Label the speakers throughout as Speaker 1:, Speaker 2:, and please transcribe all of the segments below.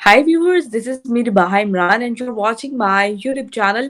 Speaker 1: Hi viewers, this is me Ribaha Imran and you're watching my YouTube channel.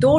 Speaker 1: 2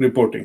Speaker 2: reporting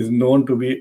Speaker 2: is known to be,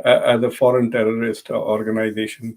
Speaker 2: as a foreign terrorist organization.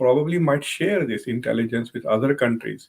Speaker 2: probably might share this intelligence with other countries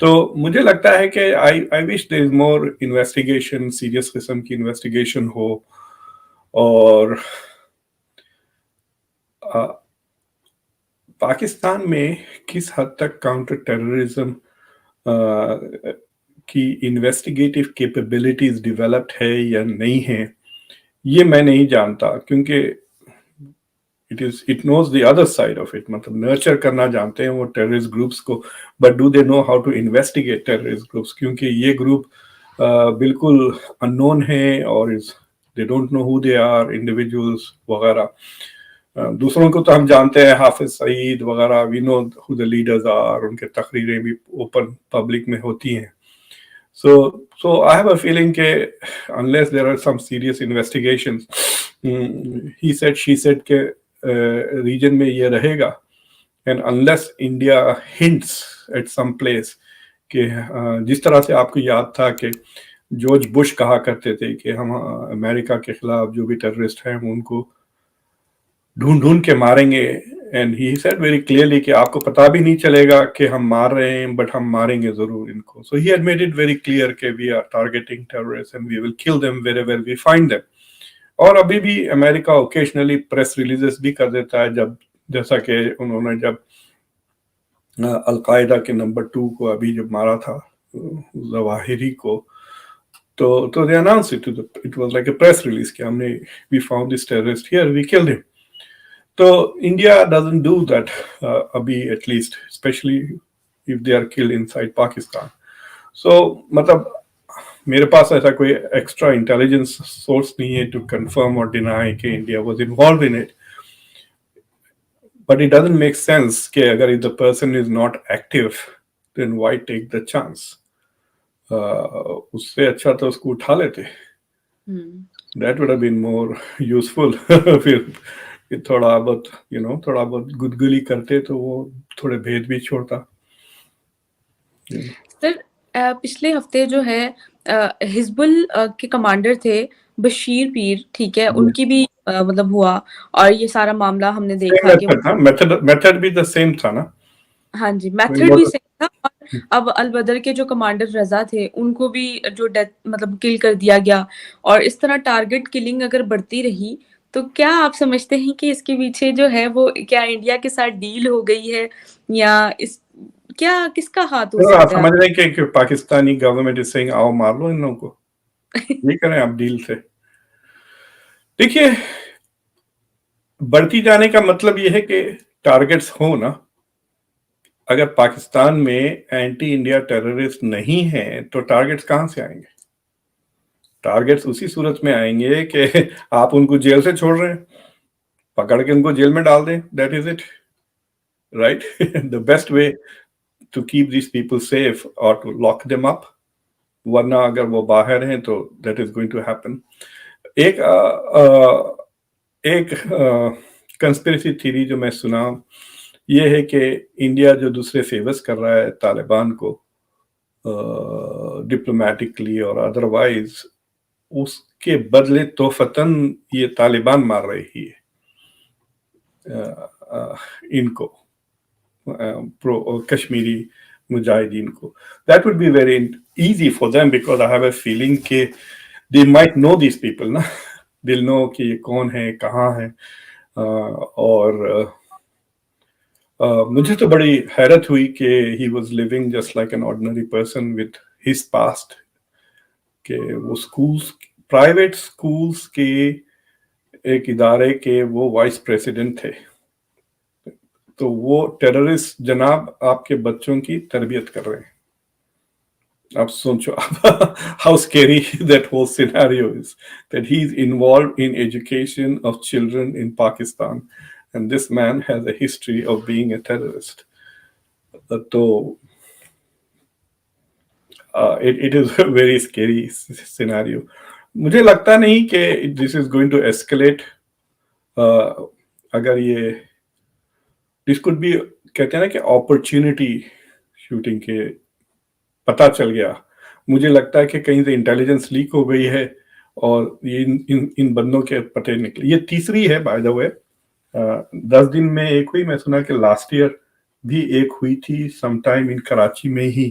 Speaker 2: تو مجھے لگتا ہے کہ I wish there is more investigation, serious قسم کی investigation ہو, اور پاکستان میں کس حد تک کاؤنٹر ٹیررزم کی انویسٹیگیٹو کیپیبلٹیز ڈیولپڈ ہے یا نہیں ہے, یہ میں نہیں جانتا, کیونکہ it knows the other side of it. مطلب نرچر کرنا جانتے ہیں وہ ٹیررسٹ گروپس کو, but do they know how to investigate terrorist groups, کیونکہ یہ گروپ بالکل ان نون ہے, اور they don't know who they are individuals وغیرہ. دوسروں کو تو ہم جانتے ہیں, حافظ سعید وغیرہ, وی نو ہو دا لیڈرز آر, ان کے تقریریں بھی اوپن پبلک میں ہوتی ہیں. So I have a feeling کہ unless there are some serious investigations, he said she said کہ ریجن میں یہ رہے گا, and unless India hints at some place کہ جس طرح سے آپ کو یاد تھا کہ جارج بش کہا کرتے تھے کہ ہم امریکہ کے خلاف جو بھی ٹیررسٹ ہیں ہم ان کو ڈھونڈ کے ماریں گے, and he said very clearly کہ آپ کو پتا بھی نہیں چلے گا کہ ہم مار رہے ہیں, بٹ ہم ماریں گے ضرور ان کو. So he had made it very clear کہ we are targeting terrorist and we will kill them wherever we find them. اور ابھی بھی امریکہ اوکیشنلی پریس ریلیزز بھی کر دیتا ہے, جیسا کہ انہوں نے جب القاعدہ کے نمبر 2 کو ابھی جب مارا تھا ظواہری کو, تو they announced it was like a press release کہ ہم نے we found this terrorist here, we killed him. تو India doesn't do that ابھی, at least, especially if they are killed inside Pakistan. So مطلب میرے پاس ایسا کوئی ایکسٹرا انٹیلیجنس سورس نہیں ہے ٹو کنفرم اور ڈینائی کہ India was involved in it, but it doesn't make sense کہ اگر the person is not active then why take the chance. اس سے اچھا تو اس کو اٹھا لیتے, that would have been more useful. پھر تھوڑا بہت تھوڑا بہت گدگلی کرتے تو وہ تھوڑے بھید بھی چھوڑتا.
Speaker 1: سر پچھلے ہفتے جو ہے حزب کے کمانڈر تھے بشیر پیر, ٹھیک ہے, ان کی بھی مطلب ہوا, اور یہ سارا معاملہ ہم نے دیکھا کہ
Speaker 2: میتھڈ بھی سیم تھا نا.
Speaker 1: ہاں جی, میتھڈ بھی سیم تھا. اور اب البدر کے جو کمانڈر رضا تھے ان کو بھی جو ڈیتھ مطلب کل کر دیا گیا, اور اس طرح ٹارگٹ کلنگ اگر بڑھتی رہی تو کیا آپ سمجھتے ہیں کہ اس کے پیچھے جو ہے وہ کیا انڈیا کے ساتھ ڈیل ہو گئی ہے, یا کیا کس کا ہاتھ ہو سکتا ہے؟
Speaker 2: سمجھ رہے ہیں کہ پاکستانی گورنمنٹ از سیئنگ آؤ مار لو ان لوگوں کو, یہ کریں آپ ڈیل سے. دیکھیے بڑھتی جانے کا مطلب یہ ہے کہ ٹارگٹس ہو نا. اگر پاکستان میں اینٹی انڈیا ٹیررسٹ نہیں ہیں تو ٹارگٹس کہاں سے آئیں گے؟ ٹارگٹس اسی صورت میں آئیں گے کہ آپ ان کو جیل سے چھوڑ رہے ہیں, پکڑ کے ان کو جیل میں ڈال دیں. That is it, right. The best way to keep these people safe اور ٹو لاک دیم اپ, ورنہ اگر وہ باہر ہیں تو that is going to happen. ایک کنسپریسی تھیری جو میں سنا یہ ہے کہ انڈیا جو دوسرے فیورز کر رہا ہے طالبان کو ڈپلومیٹکلی اور ادروائز, اس کے بدلے توفتاً یہ طالبان مار رہی ہے ان کو, کشمیری مجاہدین کو. That would be very easy for them because I have a feeling کہ they might know these people نا, they'll know کہ یہ کون ہے, کہاں ہے. اور مجھے تو بڑی حیرت ہوئی کہ he was living just like an ordinary person with his past, کہ وہ اسکولس, پرائیویٹ اسکولس کے ایک ادارے کے وہ وائس پریزیڈنٹ تھے. تو وہ ٹیررسٹ جناب آپ کے بچوں کی تربیت کر رہے ہیں. آپ سوچو how scary that whole scenario is, that he's involved in education of children in Pakistan, and this man has a history of being a terrorist. So it is a very scary scenario. مجھے لگتا نہیں کہ this is going to escalate. اگر یہ this could be, کہتے ہیں نا کہ opportunity shooting کے پتہ چل گیا. مجھے لگتا ہے کہ کہیں سے انٹیلیجنس لیک ہو گئی ہے اور یہ ان بندوں کے پتہ نکلے. یہ تیسری ہے بائی دا وے, 10 دن میں ایک ہوئی. میں سنا کہ لاسٹ ایئر بھی ایک ہوئی تھی سم ٹائم ان کراچی میں ہی,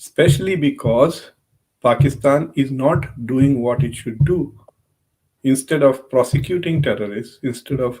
Speaker 2: especially because Pakistan is not doing what it should do. Instead of prosecuting terrorists, instead of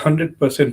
Speaker 2: 100%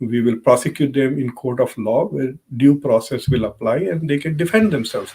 Speaker 2: we will prosecute them in court of law where due process will apply and they can defend themselves.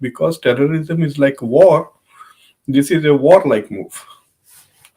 Speaker 2: because terrorism is like war, this is a war like move.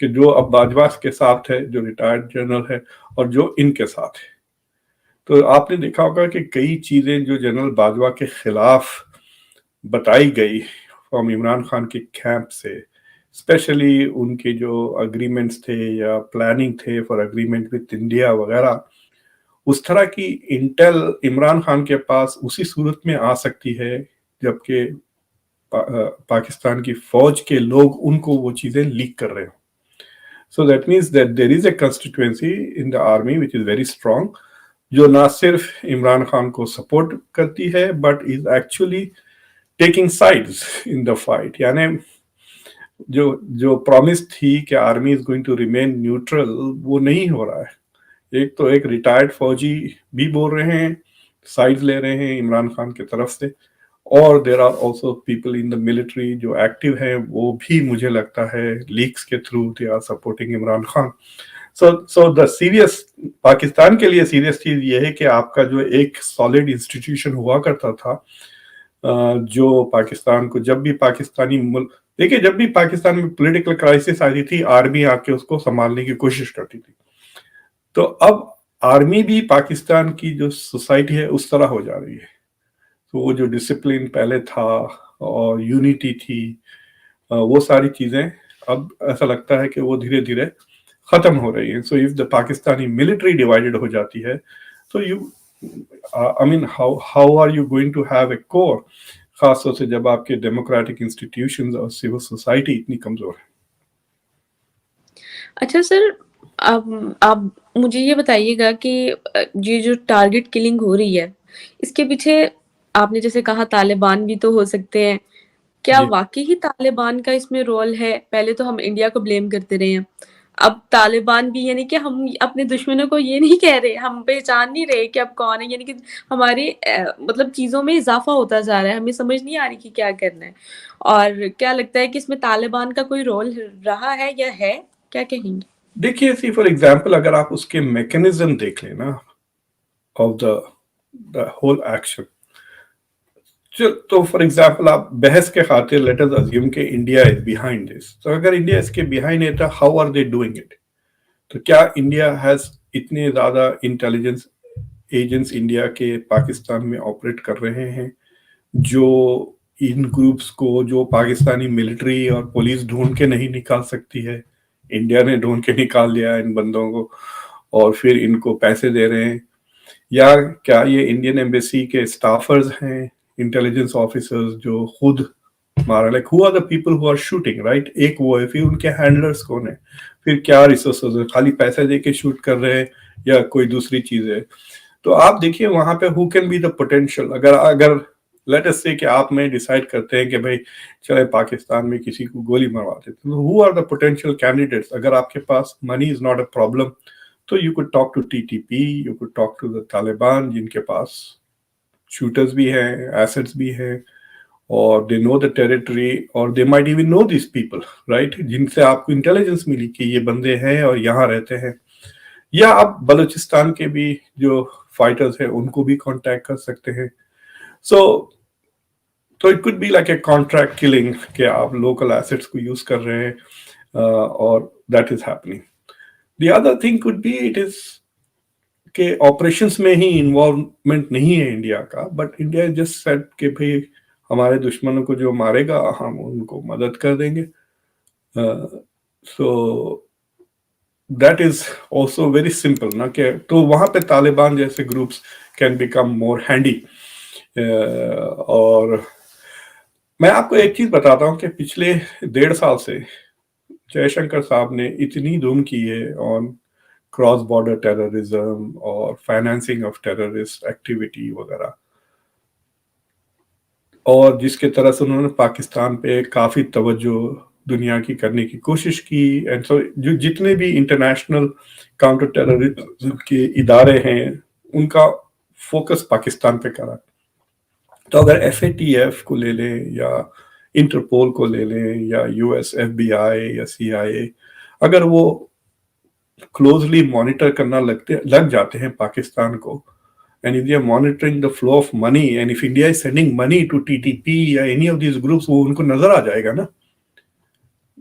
Speaker 2: کہ جو اب باجوہ کے ساتھ ہے، جو retired general ہے، اور جو ان کے ساتھ ہے. تو آپ نے دیکھا ہوگا کہ کئی چیزیں جو جنرل باجوہ کے خلاف بتائی گئی فرام عمران خان کے کیمپ سے، اسپیشلی ان کے جو اگریمنٹس تھے یا پلاننگ تھے فار اگریمنٹ وتھ انڈیا وغیرہ، اس طرح کی انٹیل عمران خان کے پاس اسی صورت میں آ سکتی ہے جبکہ پاکستان کی فوج کے لوگ ان کو وہ چیزیں لیک کر رہے ہوں. So that means that there is a constituency in the army which is very strong, جو نہ صرف عمران خان کو سپورٹ کرتی ہے but is actually taking sides in the fight. یعنی جو پرومس تھی کہ army is going to remain neutral, وہ نہیں ہو رہا ہے. ایک تو ایک ریٹائرڈ فوجی بھی بول رہے ہیں، سائڈز لے رہے ہیں عمران خان کی طرف سے، اور there are also people in the military جو ایکٹیو ہیں، وہ بھی مجھے لگتا ہے لیکس کے through they are supporting Imran Khan. So the serious, Pakistan کے لیے سیریس چیز یہ ہے کہ آپ کا جو ایک سالڈ انسٹیٹیوشن ہوا کرتا تھا، جو پاکستان کو جب بھی پاکستانی ملک، دیکھیں جب بھی پاکستان میں پولیٹیکل کرائسس آتی تھی، آرمی آ کے اس کو سنبھالنے کی کوشش کرتی تھی. تو اب آرمی بھی پاکستان کی جو سوسائٹی ہے اس طرح ہو جا رہی ہے. تو وہ جو ڈسپلن پہلے تھا اور یونٹی تھی، وہ ساری چیزیں اب ایسا لگتا ہے کہ وہ دھیرے دھیرے ختم ہو رہی ہیں. So if the Pakistani military divided ہو جاتی ہے تو how are you going to have a core, خاص طور سے جب آپ کے ڈیموکریٹک انسٹیٹیوشنز اور سول سوسائٹی اتنی کمزور ہے.
Speaker 1: اچھا سر، آپ مجھے یہ بتائیے گا کہ یہ جو ٹارگٹ کلنگ ہو رہی ہے، اس کے پیچھے آپ نے جیسے کہا طالبان بھی تو ہو سکتے ہیں، کیا واقعی ہی طالبان کا اس میں رول ہے؟ پہلے تو ہم انڈیا کو بلیم کرتے رہے ہیں، اب طالبان بھی، یعنی کہ ہم اپنے دشمنوں کو یہ نہیں کہہ رہے، ہم پہچان نہیں رہے کہ اب کون ہے، یعنی کہ ہماری مطلب چیزوں میں اضافہ ہوتا جا رہا ہے، ہمیں سمجھ نہیں آ رہی کہ کیا کرنا ہے. اور کیا لگتا ہے کہ اس میں طالبان کا کوئی رول رہا ہے یا ہے؟ کیا کہیں گے؟
Speaker 2: دیکھیے سی فار ایگزامپل اگر آپ اس کے میکینزم دیکھ لیں نا آف دا ہول ایکشن، تو فار ایگزامپل آپ بحث کے خاطر لیٹ اس اسیوم کہ انڈیا از بیہائنڈ دس. تو اگر انڈیا اس کے بیہائنڈ ہے تو how are they doing it? تو کیا انڈیا ہیز اتنے زیادہ انٹیلیجنس ایجنٹس انڈیا کے پاکستان میں آپریٹ کر رہے ہیں جو ان گروپس کو، جو پاکستانی ملٹری اور پولیس ڈھونڈ کے نہیں نکال سکتی ہے، انڈیا نے ڈھونڈ کے نکال لیا ان بندوں کو اور پھر ان کو پیسے دے رہے ہیں؟ یا کیا یہ انڈین ایمبیسی کے اسٹافرز ہیں، انٹیلیجنس آفیسرز جو خود مارا، like who are the people who are shooting, right? ایک وہ ہے، پھر ان کے ہینڈلرز کون ہیں، پھر کیا ریسورسز ہیں، خالی پیسے دے کے شوٹ کر رہے ہیں یا کوئی دوسری چیز ہے؟ تو آپ دیکھیے وہاں پہ who can be the potential. اگر لیٹ اس سے کہ آپ میں ڈیسائیڈ کرتے ہیں کہ بھائی چلے پاکستان میں کسی کو گولی مروا دیتے، who are the potential candidates? اگر آپ کے پاس money is not a problem تو you could talk to T T P, you could talk to the Taliban, جن کے پاس شوٹرز بھی ہیں، ایسٹس بھی ہیں، اور دے نو دا ٹیریٹری، اور they might even know these people, right? جن سے آپ کو انٹیلیجنس ملی کہ یہ بندے ہیں اور یہاں رہتے ہیں. یا آپ بلوچستان کے بھی جو فائٹرز ہیں ان کو بھی کانٹیکٹ کر سکتے ہیں. So it could be like a contract killing کہ آپ لوکل ایسٹس کو یوز کر رہے ہیں، اور that is happening. The other thing could be it is کہ آپریشنس میں ہی انوالومنٹ نہیں ہے انڈیا کا، بٹ انڈیا جسٹ سیڈ کہ بھئی ہمارے دشمنوں کو جو مارے گا ہم ان کو مدد کر دیں گے. So that is also very simple نا، کہ تو وہاں پہ طالبان جیسے groups can become more handy. اور میں آپ کو ایک چیز بتاتا ہوں کہ پچھلے 1.5 سال سے جے شنکر صاحب نے اتنی دھوم کی ہے آن کراس بارڈر ٹیررزم اور فائنینسنگ آف ٹیررسٹ ایکٹیویٹی وغیرہ، اور جس کے طرح سے انہوں نے پاکستان پہ کافی توجہ دنیا کی کرنے کی کوشش کی. اینڈ سو جو جتنے بھی انٹرنیشنل کاؤنٹر ٹیررزم کے ادارے ہیں ان کا فوکس پاکستان پہ کرا. تو اگر ایف اے ٹی ایف کو لے لیں یا انٹرپول کو لے لیں یا یو ایس ایف بی آئی یا سی آئی اے، اگر وہ کلوزلی مانیٹر کرنا لگ جاتے ہیں پاکستان کو، and if they are monitoring the flow of money, and if India is sending money to TTP یا any of these groups، وہ ان کو نظر آ جائے گا نا.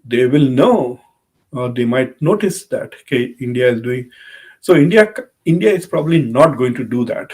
Speaker 2: They will know they might notice that okay, India is doing so. India is probably not going to do that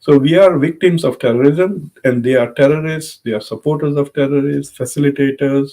Speaker 2: So we are victims of terrorism and they are terrorists, they are supporters of terrorists, facilitators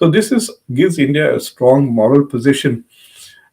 Speaker 2: So this gives India a strong moral position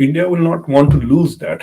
Speaker 2: India will not want to lose that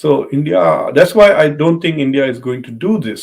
Speaker 2: So India, that's why I don't think India is going to do this.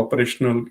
Speaker 2: operational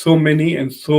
Speaker 2: so many and so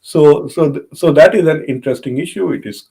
Speaker 2: So that is an interesting issue. It is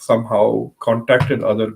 Speaker 2: somehow contacted other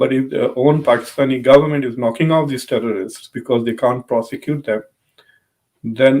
Speaker 2: But if the own Pakistani government is knocking off these terrorists because they can't prosecute them, then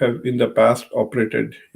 Speaker 2: have in the past operated.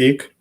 Speaker 2: $1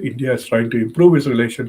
Speaker 2: India is trying to improve its relation.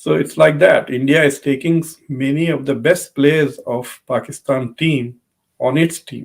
Speaker 2: So it's like that. India is taking many of the best players of Pakistan team on its team.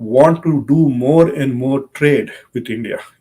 Speaker 2: want to do more and more trade with India,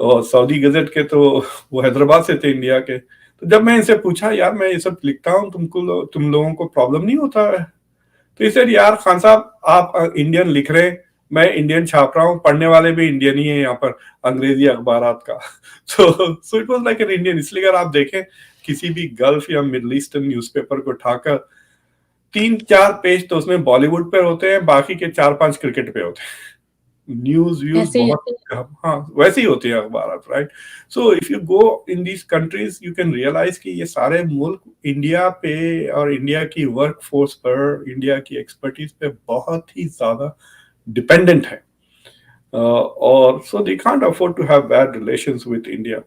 Speaker 2: اور سعودی gazette کے تو وہ حیدرآباد سے تھے India کے. تو جب میں ان سے پوچھا یار میں یہ سب لکھتا ہوں تم لوگوں کو پرابلم نہیں ہوتا ہے؟ تو اس لیے یار خان صاحب آپ انڈین لکھ رہے ہیں, میں انڈین چھاپ رہا ہوں, پڑھنے والے بھی انڈین ہی ہیں یہاں پر انگریزی اخبارات کا. So it was like an Indian. اس لیے اگر آپ دیکھیں کسی بھی گلف یا مڈل ایسٹرن نیوز پیپر کو اٹھا کر 3-4 پیج تو اس میں بالی ووڈ پہ ہوتے ہیں, باقی کے 4-5 کرکٹ پہ ہوتے ہیں. نیوز ویوز
Speaker 1: ایسے ہی
Speaker 2: بہت ہاں ویسے ہی ہوتے ہیں اخبارات, right. So if you go in these countries you can realise کہ یہ سارے ملک انڈیا پہ اور انڈیا کی ورک فورس پر, انڈیا کی ایکسپرٹیز پہ بہت ہی زیادہ ڈپینڈنٹ ہے. اور so they can't afford to have bad relations with India.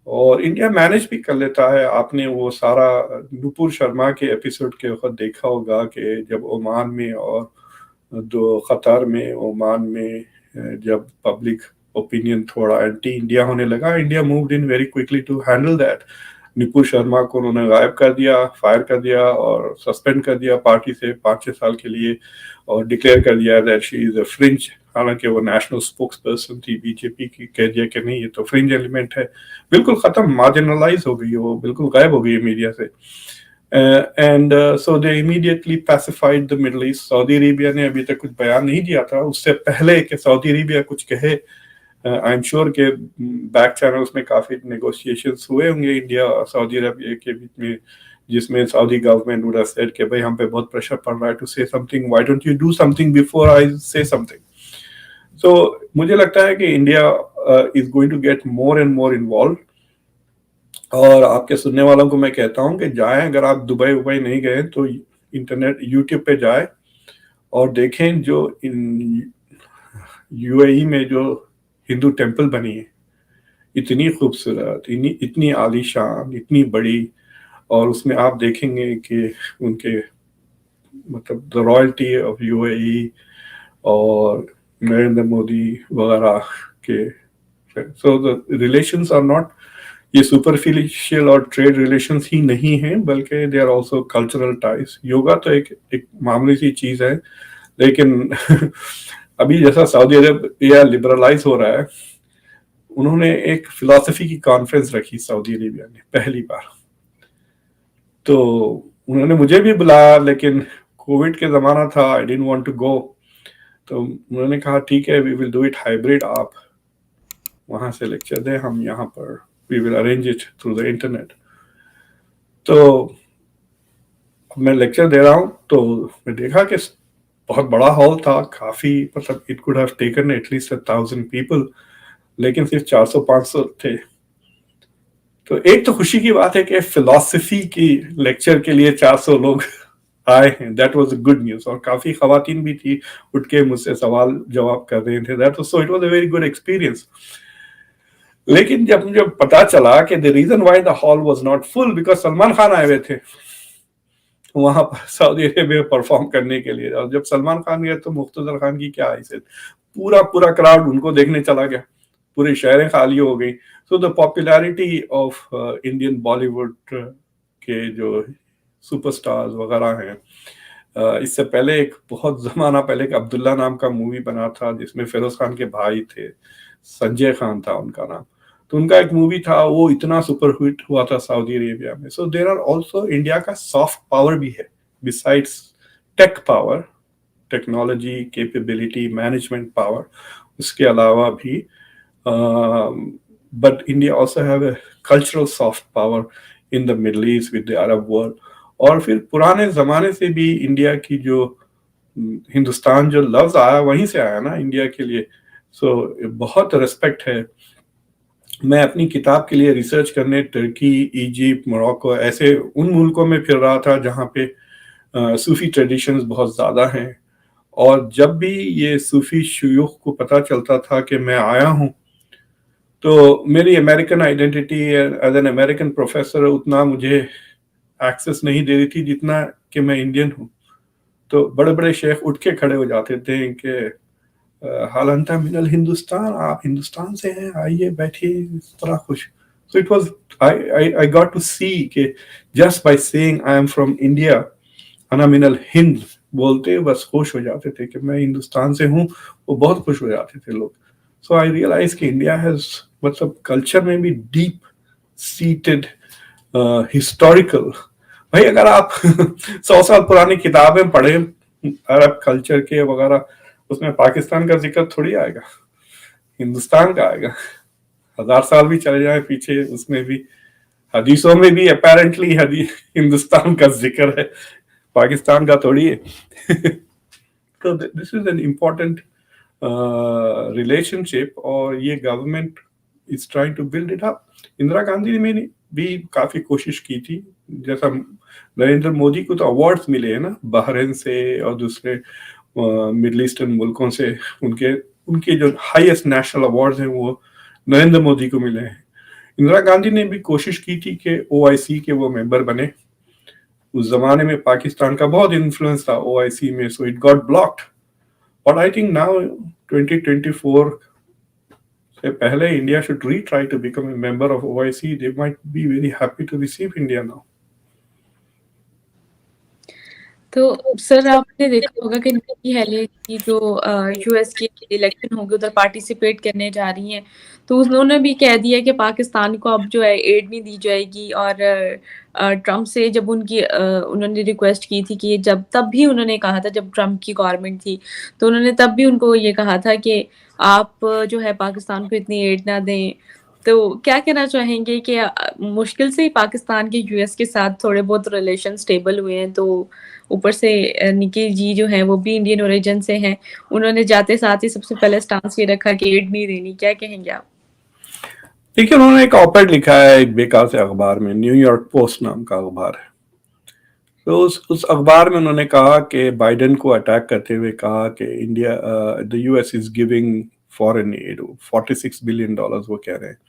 Speaker 2: اور انڈیا مینج بھی کر لیتا ہے. آپ نے وہ سارا نپور شرما کے ایپیسوڈ کے وقت دیکھا ہوگا کہ جب عمان میں اور قطر میں, عمان میں جب پبلک اوپینین تھوڑا اینٹی انڈیا ہونے لگا, India moved in very quickly to handle that. Nupur Sharma کو انہوں نے غائب کر دیا, فائر کر دیا اور سسپینڈ کر دیا پارٹی سے 5-6 سال کے لیے, اور ڈکلیئر کر دیا that she is a fringe. حالانکہ وہ نیشنل اسپوکس پرسن تھی بی جے پی کی, کہہ دیا کہ نہیں یہ تو فرنج ایلیمنٹ ہے. بالکل ختم, مارجنلائز ہو گئی, وہ بالکل غائب ہو گئی ہے میڈیا سے. And so they immediately pacified the Middle East. Saudi Arabia نے ابھی تک کچھ بیان نہیں دیا تھا. اس سے پہلے کہ سعودی عربیہ کچھ کہے, آئی ایم شیور کہ بیک چینلز میں کافی نیگوشیشنز ہوئے ہوں گے انڈیا اور سعودی عربیہ کے بیچ میں, جس میں سعودی گورنمنٹ would have said کہ بھائی ہم پہ بہت پریشر پڑ رہا ہے to say something, why don't you do something before I say something. So مجھے لگتا ہے کہ India is going to get more and more involved. اور آپ کے سننے والوں کو میں کہتا ہوں کہ جائیں, اگر آپ دبئی نہیں گئے تو انٹرنیٹ یوٹیوب پہ جائیں اور دیکھیں جو یو اے ای میں جو ہندو ٹیمپل بنی ہے, اتنی خوبصورت, اتنی عالی شان, اتنی بڑی. اور اس میں آپ دیکھیں گے کہ ان کے مطلب the royalty of U A E اور نریندر مودی وغیرہ کے. So the relations are not یہ سپرفیشیل اور ٹریڈ ریلیشنز ہی نہیں ہیں, بلکہ they are also cultural ties. Yoga تو ایک معمولی سی چیز ہے, لیکن ابھی جیسا سعودی عربیہ لبرلائز ہو رہا ہے, انہوں نے ایک فلسفی کی کانفرنس رکھی سعودی عربیہ نے پہلی بار. تو انہوں نے مجھے بھی بلایا, لیکن کووڈ کے زمانہ تھا, آئی ڈidn't want to go. تو انہوں نے کہا ٹھیک ہے, وی ول ڈو اٹ ہائیبریڈ, آپ وہاں سے لیکچر دیں, ہم یہاں پر we will arrange it through the internet. تو میں لیکچر دے رہا ہوں تو میں دیکھا کہ بہت بڑا ہال تھا, کافی مطلب it could have taken at least 1,000 people, لیکن صرف 400-500 تھے. تو ایک تو خوشی کی بات ہے کہ فلسفی کی لیکچر کے لیے 400 لوگ آئے ہیں, that was a good news. اور کافی خواتین بھی تھی, اٹھ کے مجھ سے سوال جواب کر رہے تھے. That was so it was a very good experience. لیکن جب مجھے پتا چلا کہ the reason why the hall was not full because Salman Khan آئے ہوئے تھے وہاں پر سعودی عربیہ میں پرفارم کرنے کے لیے, اور جب سلمان خان گئے تو مختصر خان کی کیا حیثیت, پورا کراؤڈ ان کو دیکھنے چلا گیا, پورے شہریں خالی ہو گئی. So the popularity of Indian Bollywood کے جو سپر سٹارز وغیرہ ہیں, اس سے پہلے ایک بہت زمانہ پہلے ایک عبداللہ نام کا مووی بنا تھا جس میں فیروز خان کے بھائی تھے, سنجے خان تھا ان کا نام. تو ان کا ایک مووی تھا, وہ اتنا سپر ہٹ ہوا تھا سعودی عربیہ میں. So there are also India کا سافٹ پاور بھی ہے besides tech power, technology capability, management power, اس کے علاوہ بھی but India also have a cultural soft power in the Middle East with the Arab world. اور پھر پرانے زمانے سے بھی انڈیا کی جو ہندوستان جو لفظ آیا وہیں سے آیا نا انڈیا کے لیے. سو بہت ریسپیکٹ ہے. میں اپنی کتاب کے لیے ریسرچ کرنے ترکی, ایجپٹ, موراکو ایسے ان ملکوں میں پھر رہا تھا جہاں پہ صوفی ٹریڈیشنز بہت زیادہ ہیں. اور جب بھی یہ صوفی شیوخ کو پتہ چلتا تھا کہ میں آیا ہوں, تو میری American identity as an American professor اتنا مجھے ایکسس نہیں دے رہی تھی جتنا کہ میں انڈین ہوں. تو بڑے بڑے شیخ اٹھ کے کھڑے ہو جاتے تھے کہ حالانتا من الہندوستان, آپ ہندوستان سے ہیں, آئیے بیٹھیے, اس طرح خوش. So it was, I got to see کہ just by saying I am from India, انا من الہند بولتے بس خوش ہو جاتے تھے کہ میں ہندوستان سے ہوں, وہ بہت خوش ہو جاتے تھے لوگ. So I realized کہ India has مطلب کلچر میں بھی ڈیپ سیٹڈ ہسٹوریکل. بھائی اگر آپ 100 سال پرانی کتابیں پڑھیں عرب کلچر کے وغیرہ، اس میں پاکستان کا ذکر تھوڑی آئے گا، ہندوستان کا آئے گا. 1000 سال بھی چلے جائیں پیچھے، اس میں بھی حدیثوں میں بھی اپیرنٹلی ہندوستان کا ذکر ہے، پاکستان کا تھوڑی ہے. تو this is an important relationship, اور یہ government is trying to build it up. Indira Gandhi نے بھی کافی کوشش کی تھی، جیسا نریندر مودی کو تو ایوارڈز ملے ہیں نا بحرین سے اور دوسرے مڈل ایسٹرن ملکوں سے، ان کے جو ہائیسٹ نیشنل ایوارڈز ہیں وہ نریندر مودی کو ملے ہیں. اندرا گاندھی نے بھی کوشش کی تھی کہ OIC کے وہ ممبر بنے. اس زمانے میں پاکستان کا بہت انفلوئنس تھا OIC میں، so it got blocked. But I think now 2024 سے پہلے India should retry to become a member of OIC. They might be very happy to receive India now.
Speaker 1: تو سر آپ نے دیکھا ہوگا کہ نکی ہیلی کی جو US کی الیکشن ہوگی ادھر پارٹیسپیٹ کرنے جا رہی ہیں، تو انہوں نے بھی کہہ دیا کہ پاکستان کو اب جو ہے ایڈ نہیں دی جائے گی. اور ٹرمپ سے جب انہوں نے ریکویسٹ کی تھی کہ تب بھی انہوں نے کہا تھا، جب ٹرمپ کی گورنمنٹ تھی تو انہوں نے تب بھی ان کو یہ کہا تھا کہ آپ جو ہے پاکستان کو اتنی ایڈ نہ دیں. تو کیا کہنا چاہیں گے کہ مشکل سے ہی پاکستان کے US کے ساتھ تھوڑے بہت ریلیشن اسٹیبل ہوئے ہیں، تو اوپر سے نکی جی جو ہیں وہ بھی انڈین اوریجن سے ہیں، انہوں نے جاتے ساتھ ہی سب سے پہلے سٹانس یہ رکھا کہ ایڈ نہیں دینی. کیا کہیں گے آپ؟
Speaker 2: دیکھیے انہوں نے ایک آپڈ لکھا ہے ایک بیکار سے اخبار میں، نیو یارک پوسٹ نام کا اخبار ہے. تو اس اخبار میں انہوں نے کہا کہ بائیڈن کو اٹیک کرتے ہوئے کہا کہ India the US is giving foreign aid $46 billion وہ کہہ رہے ہیں.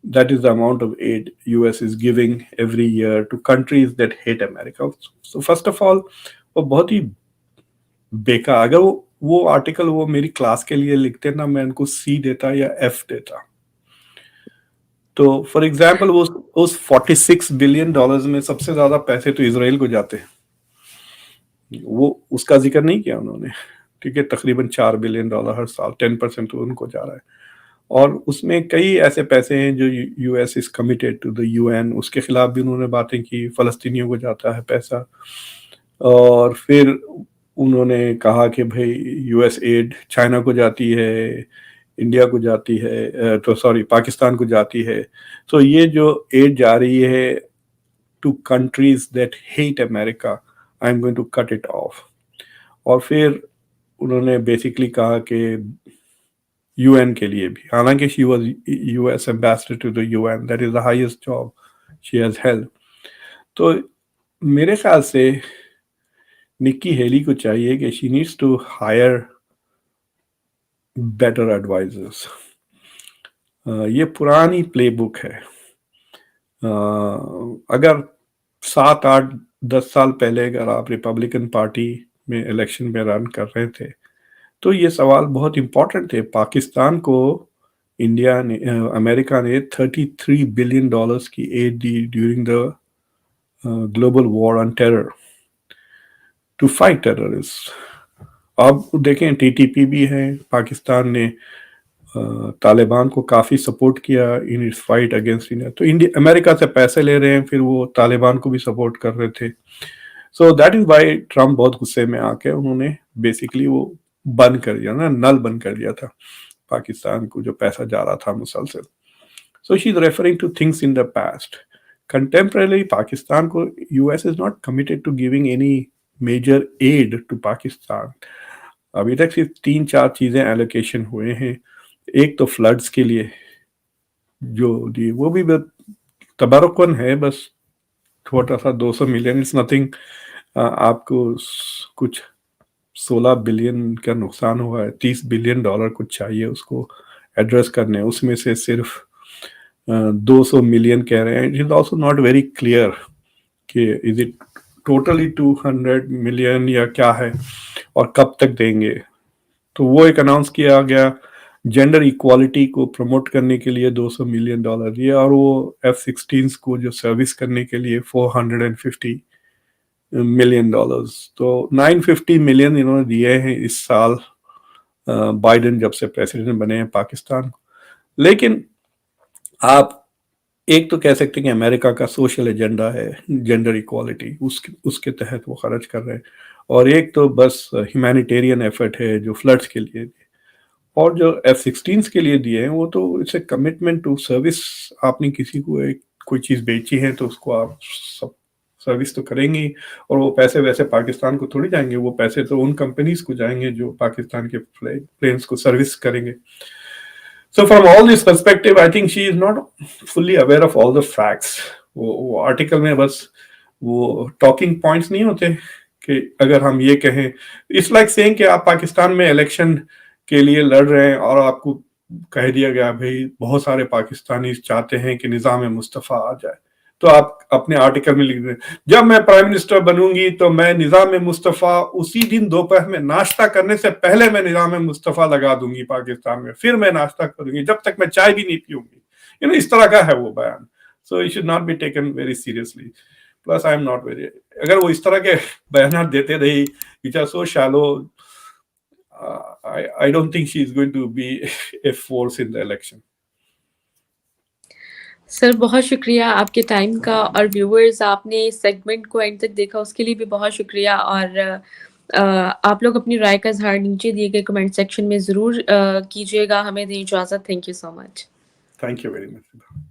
Speaker 2: That is the amount of aid US is giving every year to countries that hate America. So first of all وہ بہت ہی بیکار. اگر وہ آرٹیکل وہ میری کلاس کے لیے لکھتے نا، میں ان کو C دیتا یا F دیتا. تو فار ایگزامپل اس $46 بلین میں سب سے زیادہ پیسے تو اسرائیل کو جاتے ہیں، وہ اس کا ذکر نہیں کیا انہوں نے. ٹھیک ہے، تقریباً $4 بلین ہر سال، 10% تو ان کو جا رہا ہے. اور اس میں کئی ایسے پیسے ہیں جو US is committed to the UN، اس کے خلاف بھی انہوں نے باتیں کی. فلسطینیوں کو جاتا ہے پیسہ. اور پھر انہوں نے کہا کہ بھائی US ایڈ چائنا کو جاتی ہے، انڈیا کو جاتی ہے، تو سوری پاکستان کو جاتی ہے. تو یہ جو ایڈ جا رہی ہے to countries that hate America, I am going to cut it off. اور پھر انہوں نے بیسکلی کہا کہ UN کے لیے بھی، حالانکہ she was US ambassador to the UN، that is the highest job she has held. تو میرے خیال سے نکی ہیلی کو چاہیے کہ she needs to hire better advisors. یہ پرانی پلے بک ہے. اگر 7-8-10 سال پہلے اگر آپ ریپبلکن پارٹی میں الیکشن میں رن کر رہے تھے تو یہ سوال بہت امپورٹنٹ تھے. پاکستان کو انڈیا نے، امریکہ نے $33 بلین کی ایڈ دی during the global war on terror to fight terrorist. اب دیکھیں TTP بھی ہے، پاکستان نے طالبان کو کافی سپورٹ کیا in its fight against India. تو امریکہ سے پیسے لے رہے ہیں، پھر وہ طالبان کو بھی سپورٹ کر رہے تھے. So that is why Trump بہت غصے میں آ کے انہوں نے بیسکلی وہ بند کر دیا نا، نل بند کر دیا تھا پاکستان کو جو پیسہ جا رہا تھا مسلسل. So she is referring to things in the past. Contemporarily Pakistan کو US is not committed to giving any major aid to Pakistan. ابھی تک صرف 3-4 چیزیں ایلوکیشن ہوئے ہیں. ایک تو فلڈز کے لیے جو دی، وہ بھی تبرکن ہے، بس چھوٹا سا 200 ملین، اٹس نتھنگ. آپ کو کچھ 16 بلین کا نقصان ہوا ہے، $30 بلین کچھ چاہیے اس کو ایڈریس کرنے. اس میں سے صرف 200 ملین کہہ رہے ہیں. It is also not very clear کہ از اٹ ٹوٹلی 200 ملین یا کیا ہے اور کب تک دیں گے. تو وہ ایک اناؤنس کیا گیا جینڈر ایکوالٹی کو پروموٹ کرنے کے لیے $200 ملین دیا، اور وہ F-16 کو جو سروس کرنے کے لیے $450 ملین. تو $950 ملین انہوں نے دیے ہیں اس سال بائیڈن جب سے پریزیڈنٹ بنے ہیں پاکستان کو. لیکن آپ ایک تو کہہ سکتے ہیں کہ امریکہ کا سوشل ایجنڈا ہے جینڈر ایکوالٹی، اس کے تحت وہ خرچ کر رہے ہیں، اور ایک تو بس ہیومینیٹیرین ایفرٹ ہے جو فلڈس کے لیے، اور جو F-16 کے لیے دیے ہیں وہ تو it's a commitment to service. آپ نے کسی کو کوئی چیز بیچی ہے تو اس کو آپ سب سروس تو کریں گے، اور وہ پیسے ویسے پاکستان کو تھوڑی جائیں گے، وہ پیسے تو ان کمپنیز کو جائیں گے جو پاکستان کے پلینس کو سروس کریں گے. So from all this perspective, I think she is not fully aware of all the facts. وہ آرٹیکل میں بس وہ ٹاکنگ پوائنٹس نہیں ہوتے کہ اگر ہم یہ کہیں، اٹس لائک سیئنگ کہ آپ پاکستان میں الیکشن کے لیے لڑ رہے ہیں اور آپ کو کہہ دیا گیا بھائی بہت سارے پاکستانی چاہتے ہیں کہ نظام مصطفیٰ آ جائے، تو آپ اپنے آرٹیکل میں لکھ دیں جب میں پرائم منسٹر بنوں گی تو میں نظام مصطفیٰ اسی دن دوپہر میں ناشتہ کرنے سے پہلے میں نظام مصطفیٰ لگا دوں گی پاکستان میں، پھر میں ناشتہ کروں گی جب تک میں چائے بھی نہیں پیوں گی. اس طرح کا ہے وہ بیان. So it should not be taken very seriously. Plus I am not very, اگر وہ اس طرح کے بیانات دیتے رہی which are so shallow, I don't think she is going to be a force in the election.
Speaker 1: سر بہت شکریہ آپ کے ٹائم کا، اور ویورز آپ نے اس سیگمنٹ کو اینڈ تک دیکھا اس کے لیے بھی بہت شکریہ. اور آپ لوگ اپنی رائے کا اظہار نیچے دیے گئے کمنٹ سیکشن میں ضرور کیجیے گا. ہمیں دیں اجازت. Thank you so much.
Speaker 2: Thank you very much.